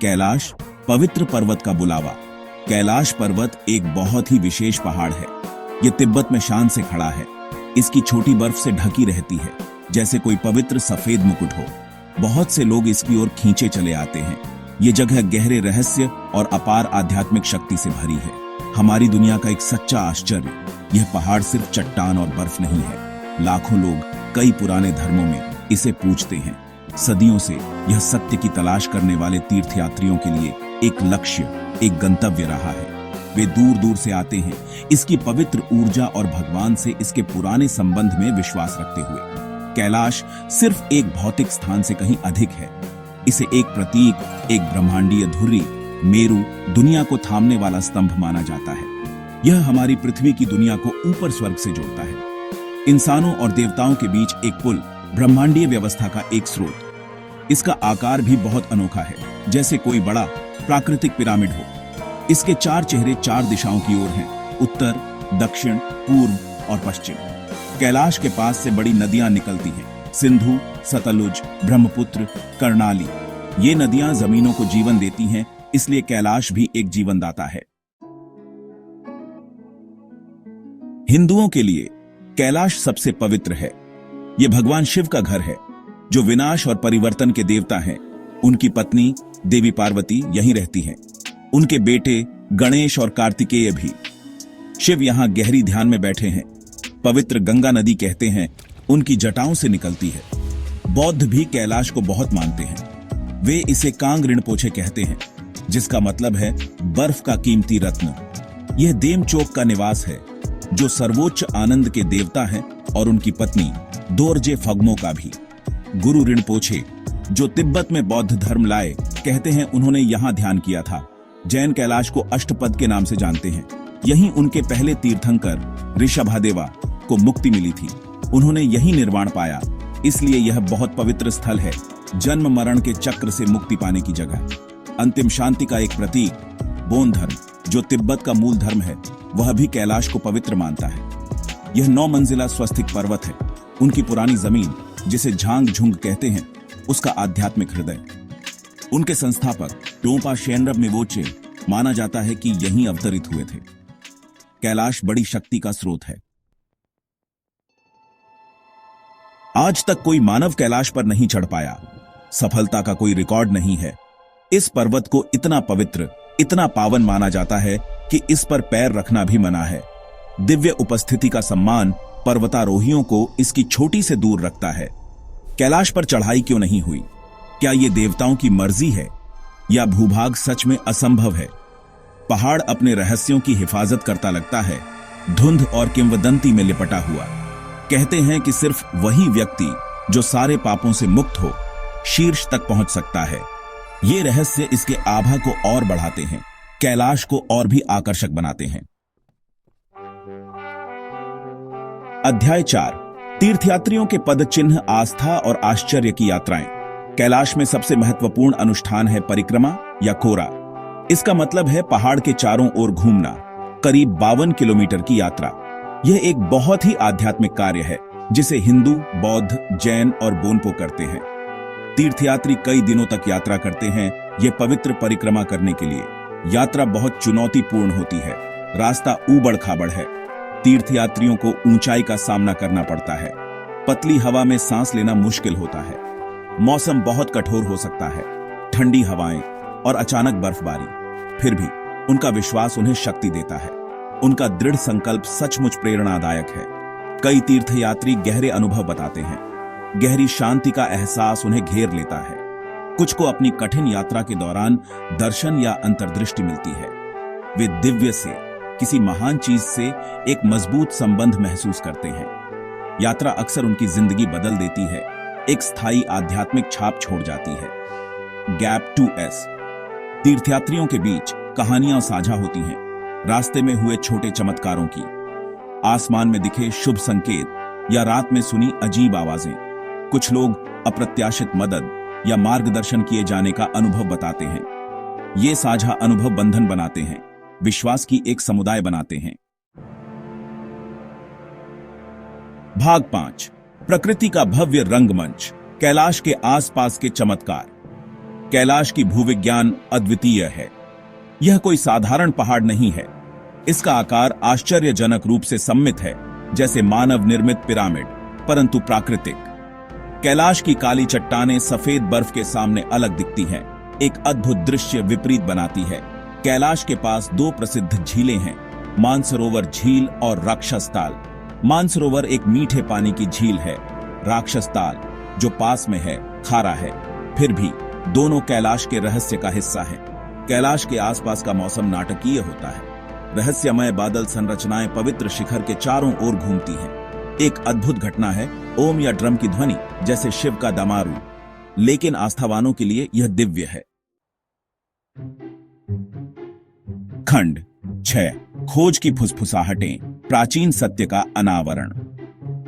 कैलाश, पवित्र पर्वत का बुलावा। कैलाश पर्वत एक बहुत ही विशेष पहाड़ है। यह तिब्बत में शान से खड़ा है। इसकी छोटी बर्फ से ढकी रहती है, जैसे कोई पवित्र सफेद मुकुट हो। बहुत से लोग इसकी ओर खींचे चले आते हैं। ये जगह गहरे रहस्य और अपार आध्यात्मिक शक्ति से भरी है। हमारी दुनिया का एक सच्चा आश्चर्य। यह पहाड़ सिर्फ चट्टान और बर्फ नहीं है। लाखों लोग कई पुराने धर्मों में इसे पूजते हैं। सदियों से यह सत्य की तलाश करने वाले तीर्थयात्रियों के लिए एक लक्ष्य, एक गंतव्य रहा है। वे दूर दूर से आते हैं, इसकी पवित्र ऊर्जा और भगवान से इसके पुराने संबंध में विश्वास रखते हुए। कैलाश सिर्फ एक भौतिक स्थान से कहीं अधिक है। इसे एक प्रतीक, एक ब्रह्मांडीय धुरी, मेरु, दुनिया को थामने वाला स्तंभ माना जाता है। यह हमारी पृथ्वी की दुनिया को ऊपर स्वर्ग से जोड़ता है। इंसानों और देवताओं के बीच एक पुल, ब्रह्मांडीय व्यवस्था का एक स्रोत। इसका आकार भी बहुत अनोखा है, जैसे कोई बड़ा प्राकृतिक पिरामिड हो। इसके चार चेहरे चार दिशाओं की ओर हैं, उत्तर, दक्षिण, पूर्व और पश्चिम। कैलाश के पास से बड़ी नदियां निकलती हैं, सिंधु, सतलुज, ब्रह्मपुत्र, कर्णाली। ये नदियां जमीनों को जीवन देती हैं, इसलिए कैलाश भी एक जीवनदाता है। हिंदुओं के लिए कैलाश सबसे पवित्र है। यह भगवान शिव का घर है, जो विनाश और परिवर्तन के देवता हैं। उनकी पत्नी देवी पार्वती यहीं रहती हैं। उनके बेटे गणेश और कार्तिकेय भी। शिव यहां गहरी ध्यान में बैठे हैं। पवित्र गंगा नदी कहते हैं उनकी जटाओं से निकलती है। बौद्ध भी कैलाश को बहुत मानते हैं। वे इसे कांग रिनपोछे कहते हैं, जिसका मतलब है बर्फ का कीमती रत्न। यह देमचोक का निवास है, जो सर्वोच्च आनंद के देवता हैं, और उनकी पत्नी दोरजे फगमो का भी। गुरु रिनपोछे, जो तिब्बत में बौद्ध धर्म लाए, कहते हैं उन्होंने यहां ध्यान किया था। जैन कैलाश को अष्टपद के नाम से जानते हैं। यहीं उनके पहले तीर्थंकर ऋषभादेवा को मुक्ति मिली थी। उन्होंने यही निर्वाण पाया, इसलिए यह बहुत पवित्र स्थल है। जन्म मरण के चक्र से मुक्ति पाने की जगह, अंतिम शांति का एक प्रतीक। बोन धर्म, जो तिब्बत का मूल धर्म है, वह भी कैलाश को पवित्र मानता है। यह 9 मंजिला स्वस्तिक पर्वत है। उनकी पुरानी जमीन, जिसे झांग झुंग कहते हैं, उसका आध्यात्मिक हृदय। उनके संस्थापक टोपा शेनरब निवोचे माना जाता है कि यहीं अवतरित हुए थे। कैलाश बड़ी शक्ति का स्रोत है। आज तक कोई मानव कैलाश पर नहीं चढ़ पाया। सफलता का कोई रिकॉर्ड नहीं है। इस पर्वत को इतना पवित्र, इतना पावन माना जाता है कि इस पर पैर रखना भी मना है। दिव्य उपस्थिति का सम्मान पर्वतारोहियों को इसकी चोटी से दूर रखता है। कैलाश पर चढ़ाई क्यों नहीं हुई? क्या ये देवताओं की मर्जी है, या भूभाग सच में असंभव है? पहाड़ अपने रहस्यों की हिफाजत करता लगता है, धुंध और किंवदंती में लिपटा हुआ। कहते हैं कि सिर्फ वही व्यक्ति जो सारे पापों से मुक्त हो, शीर्ष तक पहुंच सकता है। ये रहस्य इसके आभा को और बढ़ाते हैं, कैलाश को और भी आकर्षक बनाते हैं। अध्याय 4, तीर्थयात्रियों के पद चिन्ह, आस्था और आश्चर्य की यात्राएं। कैलाश में सबसे महत्वपूर्ण अनुष्ठान है परिक्रमा या कोरा। इसका मतलब है पहाड़ के चारों ओर घूमना, करीब 52 किलोमीटर की यात्रा। यह एक बहुत ही आध्यात्मिक कार्य है, जिसे हिंदू, बौद्ध, जैन और बोनपो करते हैं। तीर्थयात्री कई दिनों तक यात्रा करते हैं यह पवित्र परिक्रमा करने के लिए। यात्रा बहुत चुनौतीपूर्ण होती है। रास्ता ऊबड़ खाबड़ है। तीर्थयात्रियों को ऊंचाई का सामना करना पड़ता है। पतली हवा में सांस लेना मुश्किल होता है। मौसम बहुत कठोर हो सकता है, ठंडी हवाएं और अचानक बर्फबारी। फिर भी उनका विश्वास उन्हें शक्ति देता है। उनका दृढ़ संकल्प सचमुच प्रेरणादायक है। कई तीर्थयात्री गहरे अनुभव बताते हैं। गहरी शांति का एहसास उन्हें घेर लेता है। कुछ को अपनी कठिन यात्रा के दौरान दर्शन या अंतर्दृष्टि मिलती है। वे दिव्य से, किसी महान चीज से एक मजबूत संबंध महसूस करते हैं। यात्रा अक्सर उनकी जिंदगी बदल देती है, एक स्थायी आध्यात्मिक छाप छोड़ जाती है। गैप 2S, तीर्थयात्रियों के बीच कहानियां साझा होती हैं। रास्ते में हुए छोटे चमत्कारों की, आसमान में दिखे शुभ संकेत या रात में सुनी अजीब आवाजें। कुछ लोग अप्रत्याशित मदद या मार्गदर्शन किए जाने का अनुभव बताते हैं। ये साझा अनुभव बंधन बनाते हैं, विश्वास की एक समुदाय बनाते हैं। भाग 5, प्रकृति का भव्य रंगमंच, कैलाश के आसपास के चमत्कार। कैलाश की भूविज्ञान अद्वितीय है। यह कोई साधारण पहाड़ नहीं है। इसका आकार आश्चर्यजनक रूप से सममित है, जैसे मानव निर्मित पिरामिड, परंतु प्राकृतिक। कैलाश की काली चट्टानें सफेद बर्फ के सामने अलग दिखती हैं, एक अद्भुत दृश्य विपरीत बनाती है। कैलाश के पास दो प्रसिद्ध झीलें हैं, मानसरोवर झील और राक्षसताल। मानसरोवर एक मीठे पानी की झील है, राक्षसताल जो पास में है खारा है। फिर भी दोनों कैलाश के रहस्य का हिस्सा है। कैलाश के आसपास का मौसम नाटकीय होता है। रहस्यमय बादल संरचनाएं पवित्र शिखर के चारों ओर घूमती हैं। एक अद्भुत घटना है ओम या ड्रम की ध्वनि, जैसे शिव का दमारू, लेकिन आस्थावानों के लिए यह दिव्य है। खंड 6, खोज की फुसफुसाहटें, प्राचीन सत्य का अनावरण।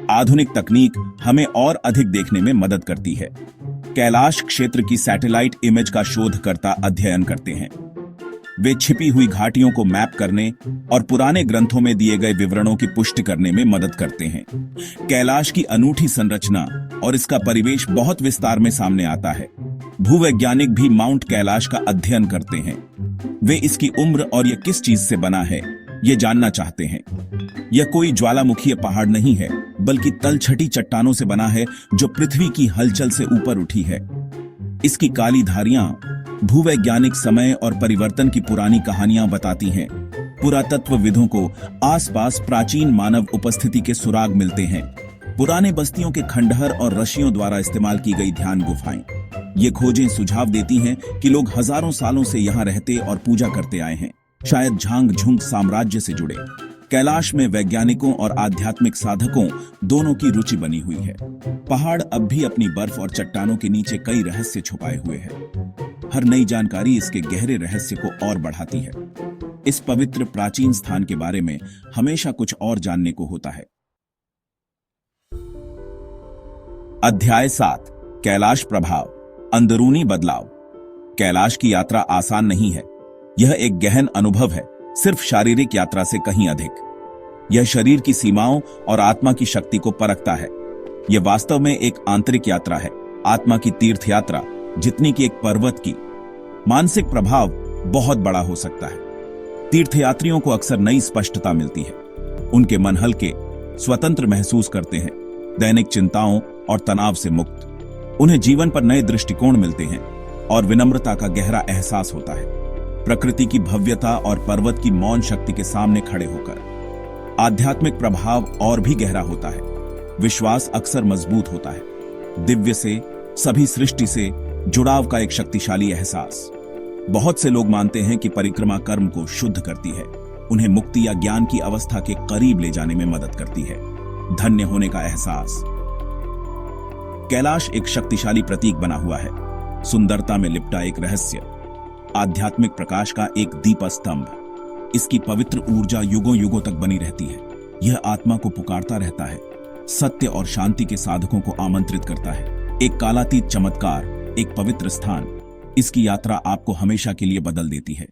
आधुनिक तकनीक हमें और अधिक देखने में मदद करती है। कैलाश क्षेत्र की सैटेलाइट इमेज का शोधकर्ता अध्ययन करते हैं। वे छिपी हुई घाटियों को मैप करने और पुराने ग्रंथों में दिए गए विवरणों की पुष्टि करने में मदद करते हैं। कैलाश की अनूठी संरचना और इसका परिवेश बहुत विस्तार में सामने आता है। भूवैज्ञानिक भी माउंट कैलाश का अध्ययन करते हैं। वे इसकी उम्र और यह किस चीज से बना है, ये जानना चाहते हैं। यह कोई ज्वालामुखीय पहाड़ नहीं है, बल्कि तलछटी चट्टानों से बना है जो पृथ्वी की हलचल से ऊपर उठी है। इसकी काली धारियां भूवैज्ञानिक समय और परिवर्तन की पुरानी कहानियां बताती हैं। पुरातत्वविदों को आसपास प्राचीन मानव उपस्थिति के सुराग मिलते हैं। पुराने बस्तियों के खंडहर और ऋषियों द्वारा इस्तेमाल की गई ध्यान गुफाएं। ये खोजें सुझाव देती हैं कि लोग हजारों सालों से यहाँ रहते और पूजा करते आए हैं, शायद झांग झुंग साम्राज्य से जुड़े। कैलाश में वैज्ञानिकों और आध्यात्मिक साधकों दोनों की रुचि बनी हुई है। पहाड़ अब भी अपनी बर्फ और चट्टानों के नीचे कई रहस्य छुपाए हुए हैं। हर नई जानकारी इसके गहरे रहस्य को और बढ़ाती है। इस पवित्र प्राचीन स्थान के बारे में हमेशा कुछ और जानने को होता है। अध्याय 7, कैलाश प्रभाव, अंदरूनी बदलाव। कैलाश की यात्रा आसान नहीं है। यह एक गहन अनुभव है, सिर्फ शारीरिक यात्रा से कहीं अधिक। यह शरीर की सीमाओं और आत्मा की शक्ति को परखता है। यह वास्तव में एक आंतरिक यात्रा है, आत्मा की तीर्थ यात्रा जितनी कि एक पर्वत की। मानसिक प्रभाव बहुत बड़ा हो सकता है। तीर्थयात्रियों को अक्सर नई स्पष्टता मिलती है। उनके मन हल्के, स्वतंत्र महसूस करते हैं, दैनिक चिंताओं और तनाव से मुक्त। उन्हें जीवन पर नए दृष्टिकोण मिलते हैं और विनम्रता का गहरा एहसास होता है। प्रकृति की भव्यता और पर्वत की मौन शक्ति के सामने खड़े होकर आध्यात्मिक प्रभाव और भी गहरा होता है। विश्वास अक्सर मजबूत होता है। दिव्य से, सभी सृष्टि से जुड़ाव का एक शक्तिशाली एहसास। बहुत से लोग मानते हैं कि परिक्रमा कर्म को शुद्ध करती है, उन्हें मुक्ति या ज्ञान की अवस्था के करीब ले जाने में मदद करती है। धन्य होने का एहसास। कैलाश एक शक्तिशाली प्रतीक बना हुआ है, सुंदरता में लिपटा एक रहस्य, आध्यात्मिक प्रकाश का एक दीपस्तंभ। इसकी पवित्र ऊर्जा युगों युगों तक बनी रहती है। यह आत्मा को पुकारता रहता है, सत्य और शांति के साधकों को आमंत्रित करता है। एक कालातीत चमत्कार, एक पवित्र स्थान। इसकी यात्रा आपको हमेशा के लिए बदल देती है।